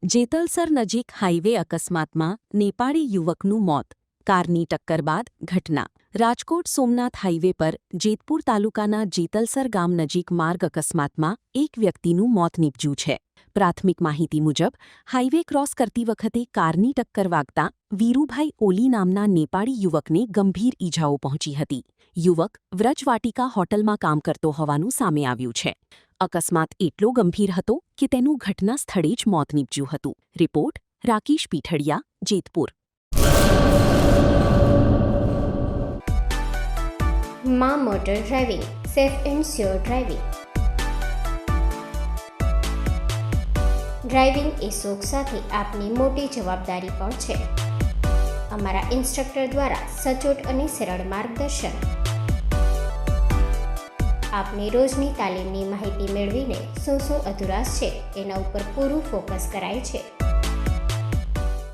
જેતલસર નજીક હાઇવે અકસ્માતમાં નેપાળી યુવકનું મોત. કારની ટક્કર બાદ ઘટના. રાજકોટ સોમનાથ હાઇવે પર જેતપુર તાલુકાના જેતલસર ગામ નજીક માર્ગ અકસ્માતમાં એક વ્યક્તિનું મોત નીપજ્યું છે. પ્રાથમિક માહિતી મુજબ હાઇવે ક્રોસ કરતી વખતે કારની ટક્કર વાગતા વીરુભાઈ ઓલી નામના નેપાળી યુવકને ગંભીર ઈજાઓ પહોંચી હતી. યુવક વ્રજવાટિકા હોટલમાં કામ કરતો હોવાનું સામે આવ્યું છે. અકસ્માત એટલો ગંભીર હતો કે તેનું ઘટના સ્થળે જ મોત નીપજ્યું હતું. રિપોર્ટ રાકેશ પીઠડિયા, જેતપુર. માં motor driving, safe and sure driving. Driving એ શોખ સાથે આપની મોટી જવાબદારી પણ છે. અમારા ઇન્સ્ટ્રક્ટર દ્વારા સચોટ અને સરળ માર્ગદર્શન. આપની રોજની તાલીમની માહિતી મેળવીને શું અધુરાશ છે એના ઉપર પૂરું ફોકસ કરાય છે.